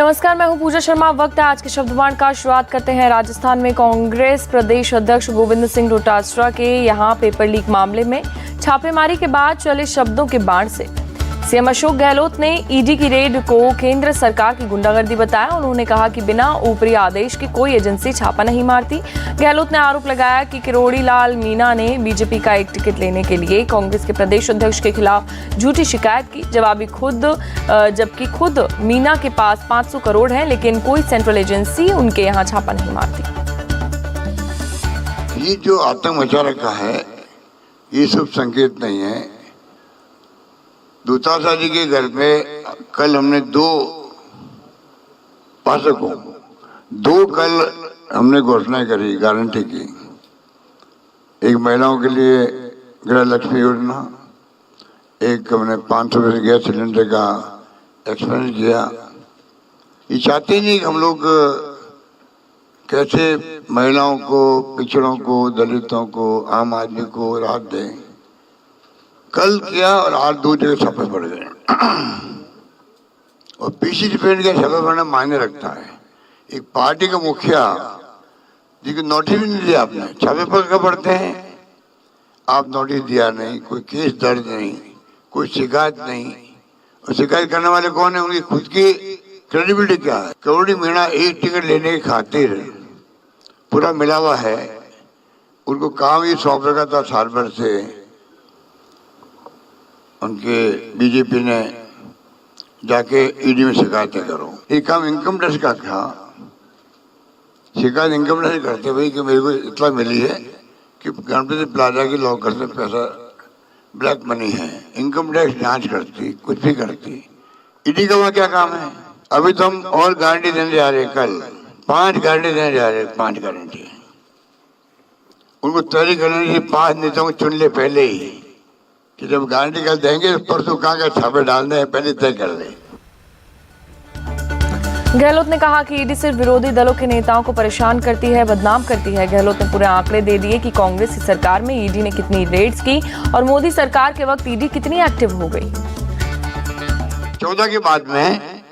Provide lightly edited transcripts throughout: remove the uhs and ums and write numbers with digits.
नमस्कार, मैं हूं पूजा शर्मा। वक्त है आज के शब्दबाण का। शुरुआत करते हैं राजस्थान में कांग्रेस प्रदेश अध्यक्ष गोविंद सिंह डोटासरा के यहां पेपर लीक मामले में छापेमारी के बाद चले शब्दों के बाण से। सीएम अशोक गहलोत ने ईडी की रेड को केंद्र सरकार की गुंडागर्दी बताया। उन्होंने कहा कि बिना ऊपरी आदेश की कोई एजेंसी छापा नहीं मारती। गहलोत ने आरोप लगाया कि किरोड़ी लाल मीणा ने बीजेपी का एक टिकट लेने के लिए कांग्रेस के प्रदेश अध्यक्ष के खिलाफ झूठी शिकायत की, जबकि खुद मीणा के पास 500 करोड़ है, लेकिन कोई सेंट्रल एजेंसी उनके यहाँ छापा नहीं मारती। ये जो आतंक मचा रखा है, ये सब संकेत नहीं है। डोटासरा जी के घर में कल हमने दो कल हमने घोषणा करी, गारंटी की। एक महिलाओं के लिए गृह लक्ष्मी योजना, एक हमने 500 रुपये गैस सिलेंडर का एक्सपेंस किया। ये चाहते नहीं कि हम लोग कैसे महिलाओं को, पिछड़ों को, दलितों को, आम आदमी को राहत दें। कल किया और आज दो जगह छापे पड़ गए और पीसी डिपेंड का छापे पड़ना मायने रखता है। एक पार्टी का मुखिया जिसको नोटिस भी नहीं दिया आपने, छापे पड़ते हैं। आप नोटिस दिया नहीं, कोई केस दर्ज नहीं, कोई शिकायत नहीं। और शिकायत करने वाले कौन है? उनकी खुद की क्रेडिबिलिटी क्या है? किरोड़ी मीणा एक टिकट लेने की खातिर पूरा मिला हुआ है। उनको काम ही सौंप रखा था साल भर से। उनके बीजेपी ने जाके ईडी में शिकायतें करो। ये काम इनकम टैक्स का था। शिकायत इनकम टैक्स करते हुए कि मेरे को इतना मिली है कि गणपति प्लाजा के लॉकर से पैसा ब्लैक मनी है। इनकम टैक्स जांच करती, कुछ भी करती। ईडी का वहाँ क्या काम है? अभी तो हम और गारंटी देने जा रहे हैं। कल 5 गारंटी देने जा रहे हैं। 5 गारंटी उनको तैयारी करने की। 5 नेताओं को चुन ले पहले ही कि जब गारंटी कर देंगे परसों कहाँ का छापे डालने हैं, पहले तय कर लें। गहलोत ने कहा कि ईडी सिर्फ विरोधी दलों के नेताओं को परेशान करती है, बदनाम करती है। गहलोत ने पूरे आंकड़े दे दिए कि कांग्रेस की सरकार में ईडी ने कितनी रेड्स की और मोदी सरकार के वक्त ईडी कितनी एक्टिव हो गई। 14 के बाद में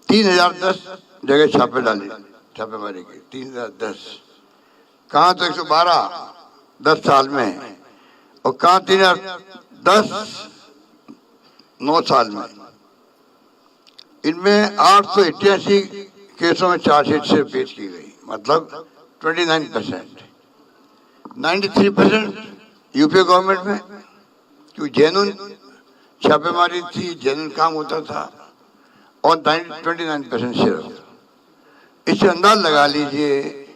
3010 जगह छापे डाले, छापेमारी की 3010। कहाँ तो 112 10 साल में, और कहाँ 3010 9 साल में। इनमें 888 केसों में चार्जशीट से पेश की गई, मतलब 29%। 93% यूपी गवर्नमेंट में, क्योंकि जेन्युइन छापेमारी थी, जेन्युइन काम होता था। और 29% सिर्फ। इससे अंदाज लगा लीजिए।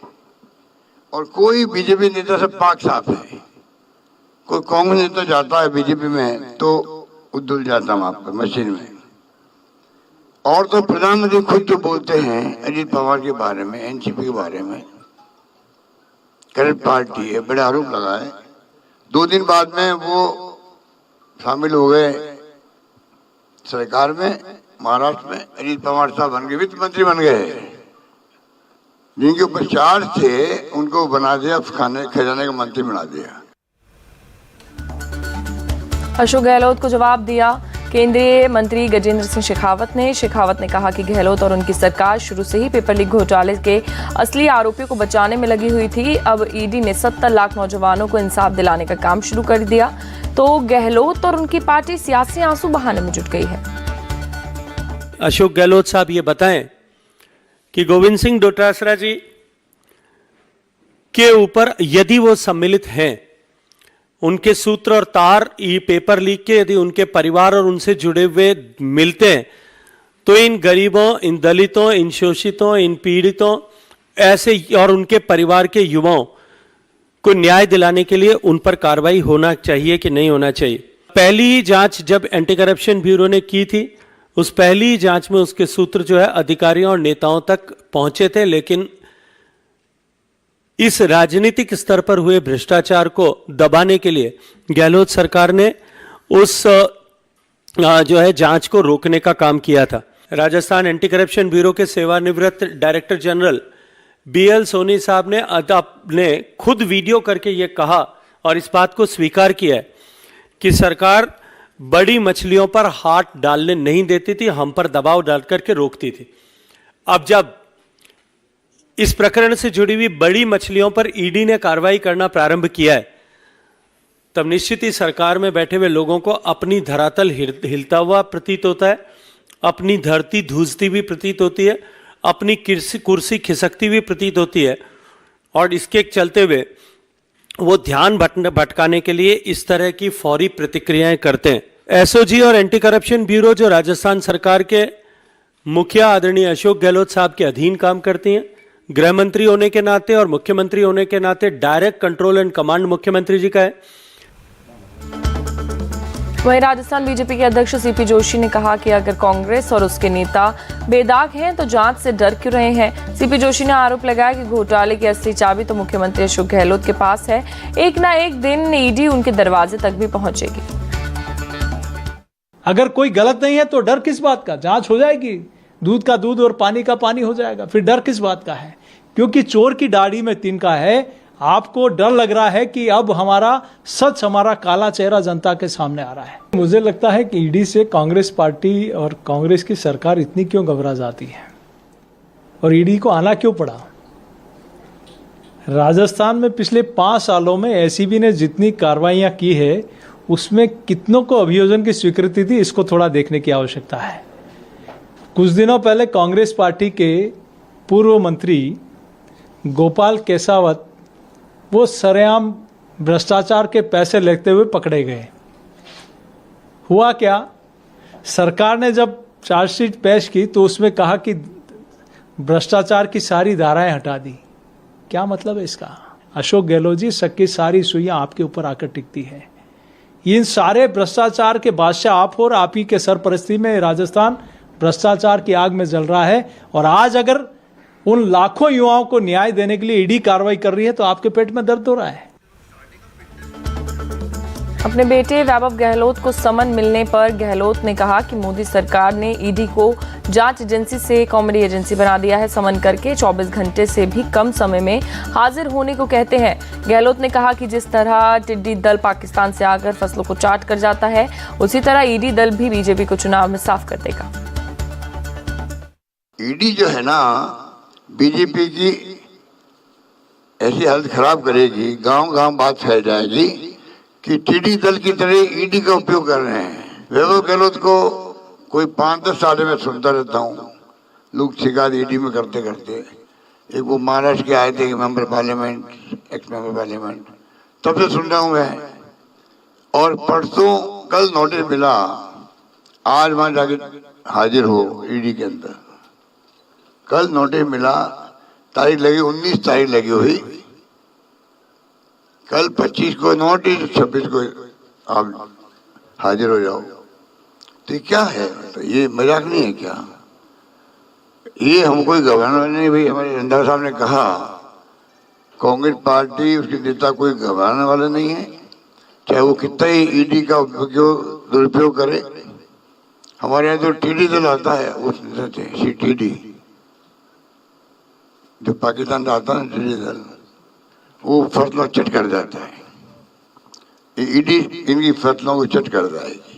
और कोई बीजेपी नेता से पाक साफ है। कोई कांग्रेस नेता जाता है बीजेपी में तो उधुल जाता हूँ आपको मशीन में। और तो प्रधानमंत्री खुद जो बोलते हैं अजीत पवार के बारे में, एनसीपी के बारे में, करंट पार्टी है, बड़े आरोप लगाए। 2 दिन बाद में वो शामिल हो गए सरकार में। महाराष्ट्र में अजीत पवार साहब बन गए, वित्त मंत्री बन गए। जिनके ऊपर चार्ज थे उनको बना दिया, खजाने का मंत्री बना दिया। अशोक गहलोत को जवाब दिया केंद्रीय मंत्री गजेंद्र सिंह शेखावत ने कहा कि गहलोत और उनकी सरकार शुरू से ही पेपर लीक घोटाले के असली आरोपियों को बचाने में लगी हुई थी। अब ईडी ने 70 लाख नौजवानों को इंसाफ दिलाने का काम शुरू कर दिया तो गहलोत और उनकी पार्टी सियासी आंसू बहाने में जुट गई है। अशोक गहलोत साहब ये बताएं कि गोविंद सिंह डोटासरा जी के ऊपर यदि वो सम्मिलित हैं, उनके सूत्र और तार ये पेपर लीक के यदि उनके परिवार और उनसे जुड़े हुए मिलते हैं, तो इन गरीबों, इन दलितों, इन शोषितों, इन पीड़ितों ऐसे और उनके परिवार के युवाओं को न्याय दिलाने के लिए उन पर कार्रवाई होना चाहिए कि नहीं होना चाहिए। पहली जांच जब एंटी करप्शन ब्यूरो ने की थी, उस पहली जांच में उसके सूत्र जो है अधिकारियों और नेताओं तक पहुंचे थे, लेकिन इस राजनीतिक स्तर पर हुए भ्रष्टाचार को दबाने के लिए गहलोत सरकार ने उस जो है जांच को रोकने का काम किया था। राजस्थान एंटी करप्शन ब्यूरो के सेवानिवृत्त डायरेक्टर जनरल BL सोनी साहब ने खुद वीडियो करके ये कहा और इस बात को स्वीकार किया है कि सरकार बड़ी मछलियों पर हाथ डालने नहीं देती थी, हम पर दबाव डाल करके रोकती थी। अब जब इस प्रकरण से जुड़ी हुई बड़ी मछलियों पर ईडी ने कार्रवाई करना प्रारंभ किया है, तब निश्चित ही सरकार में बैठे हुए लोगों को अपनी धरातल हिलता हुआ प्रतीत होता है, अपनी धरती धूसती हुई प्रतीत होती है, अपनी कुर्सी खिसकती हुई प्रतीत होती है, और इसके चलते हुए वो ध्यान भटकाने के लिए इस तरह की फौरी प्रतिक्रियाएं करते हैं। एसओजी और एंटी करप्शन ब्यूरो जो राजस्थान सरकार के मुखिया आदरणीय अशोक गहलोत साहब के अधीन काम करती हैं, गृह मंत्री होने के नाते और मुख्यमंत्री होने के नाते डायरेक्ट कंट्रोल एंड कमांड मुख्यमंत्री जी का है। वहीं राजस्थान बीजेपी के अध्यक्ष सीपी जोशी ने कहा कि अगर कांग्रेस और उसके नेता बेदाग हैं तो जांच से डर क्यों रहे हैं। सीपी जोशी ने आरोप लगाया कि घोटाले की असली चाबी तो मुख्यमंत्री अशोक गहलोत के पास है, एक ना एक दिन ईडी उनके दरवाजे तक भी पहुंचेगी। अगर कोई गलत नहीं है तो डर किस बात का, जांच हो जाएगी, दूध का दूध और पानी का पानी हो जाएगा, फिर डर किस बात का है। क्योंकि चोर की दाढ़ी में तिनका है। आपको डर लग रहा है कि अब हमारा काला चेहरा जनता के सामने आ रहा है। मुझे लगता है कि ईडी से कांग्रेस पार्टी और कांग्रेस की सरकार इतनी क्यों घबरा जाती है और ईडी को आना क्यों पड़ा। राजस्थान में पिछले 5 सालों में एसीबी ने जितनी कार्रवाइयां की है उसमें कितनों को अभियोजन की स्वीकृति थी, इसको थोड़ा देखने की आवश्यकता है। कुछ दिनों पहले कांग्रेस पार्टी के पूर्व मंत्री गोपाल केसावत वो सरेआम भ्रष्टाचार के पैसे लेते हुए पकड़े गए। हुआ क्या, सरकार ने जब चार्जशीट पेश की तो उसमें कहा कि भ्रष्टाचार की सारी धाराएं हटा दी। क्या मतलब है इसका? अशोक गहलोत जी, सबकी सारी सुइयां आपके ऊपर आकर टिकती है। इन सारे भ्रष्टाचार के बादशाह आप हो और आप ही के सरपरस्ती में राजस्थान भ्रष्टाचार की आग में जल रहा है। और आज अगर उन लाखों युवाओं को न्याय देने के लिए ईडी कार्रवाई कर रही है तो आपके पेट में दर्द हो रहा है। अपने बेटे वैभव गहलोत को समन मिलने पर गहलोत ने कहा कि मोदी सरकार ने ईडी को जांच एजेंसी से कॉमेडी एजेंसी बना दिया है। समन करके 24 घंटे से भी कम समय में हाजिर होने को कहते हैं। गहलोत ने कहा कि जिस तरह टिड्डी दल पाकिस्तान से आकर फसलों को चाट कर जाता है, उसी तरह ईडी दल भी बीजेपी को चुनाव में साफ कर देगा। ईडी जो है ना, बीजेपी की ऐसी हालत खराब करेगी, गांव-गांव बात फैल जाएगी कि टिड्डी दल की तरह ईडी का उपयोग कर रहे हैं। वैभव गहलोत को कोई 5-10 साल में सुनता रहता हूँ, लोग शिकायत ईडी में करते करते। एक वो महाराष्ट्र के आए थे member parliament, x member parliament, तब से सुन रहा हूँ मैं। और परसों कल नोटिस मिला, आज वहां जाके हाजिर हो ईडी के अंदर। कल नोटिस मिला, तारीख लगी 19 तारीख लगी हुई, कल 25 को नोटिस, 26 को आप हाजिर हो जाओ। तो ये क्या है? तो ये मजाक नहीं है क्या? ये हमको गवर्नर ने भी, हमारे रंधावा साहब ने कहा, कांग्रेस पार्टी उसके नेता कोई घबराने वाले नहीं है, चाहे वो कितना ही ईडी का दुरुपयोग करे। हमारे यहाँ जो टिड्डी दल आता है, उस टीडी जो पाकिस्तान आता है ना, टिड्डी दल, वो फसलों चट कर जाता है। ईडी इनकी फसलों को चट कर जाएगी।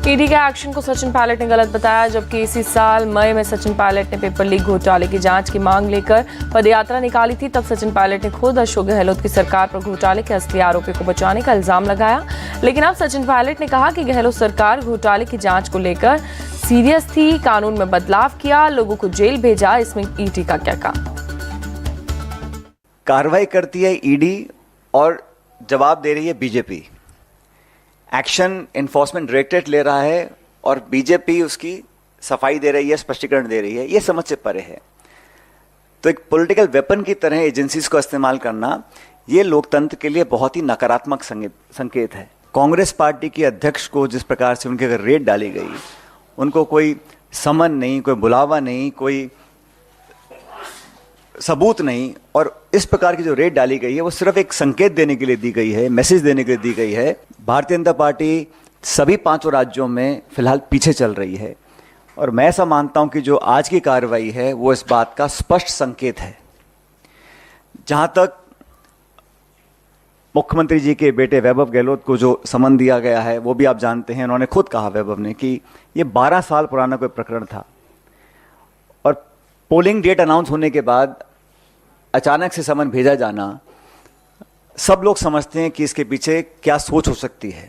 ईडी के एक्शन को सचिन पायलट ने गलत बताया, जबकि इसी साल मई में सचिन पायलट ने पेपर लीक घोटाले की जांच की मांग लेकर पदयात्रा निकाली थी। तब सचिन पायलट ने खुद अशोक गहलोत की सरकार पर घोटाले के असली आरोपी को बचाने का इल्जाम लगाया। लेकिन अब सचिन पायलट ने कहा कि गहलोत सरकार घोटाले की जांच को लेकर सीरियस थी, कानून में बदलाव किया, लोगों को जेल भेजा। इसमें ईडी का क्या काम? कार्रवाई करती है ईडी और जवाब दे रही है बीजेपी। एक्शन एनफोर्समेंट डायरेक्टरेट ले रहा है और बीजेपी उसकी सफाई दे रही है, स्पष्टीकरण दे रही है। ये समझ से परे है। तो एक पॉलिटिकल वेपन की तरह एजेंसीज को इस्तेमाल करना, ये लोकतंत्र के लिए बहुत ही नकारात्मक संकेत है। कांग्रेस पार्टी के अध्यक्ष को जिस प्रकार से उनके अगर रेड डाली गई, उनको कोई समन नहीं, कोई बुलावा नहीं, कोई सबूत नहीं, और इस प्रकार की जो रेड डाली गई है वो सिर्फ एक संकेत देने के लिए दी गई है, मैसेज देने के लिए दी गई है। भारतीय जनता पार्टी सभी 5 राज्यों में फिलहाल पीछे चल रही है और मैं ऐसा मानता हूं कि जो आज की कार्रवाई है वो इस बात का स्पष्ट संकेत है। जहां तक मुख्यमंत्री जी के बेटे वैभव गहलोत को जो समन दिया गया है वो भी आप जानते हैं। उन्होंने खुद कहा, वैभव ने, कि ये 12 साल पुराना कोई प्रकरण था और पोलिंग डेट अनाउंस होने के बाद अचानक से समन भेजा जाना, सब लोग समझते हैं कि इसके पीछे क्या सोच हो सकती है।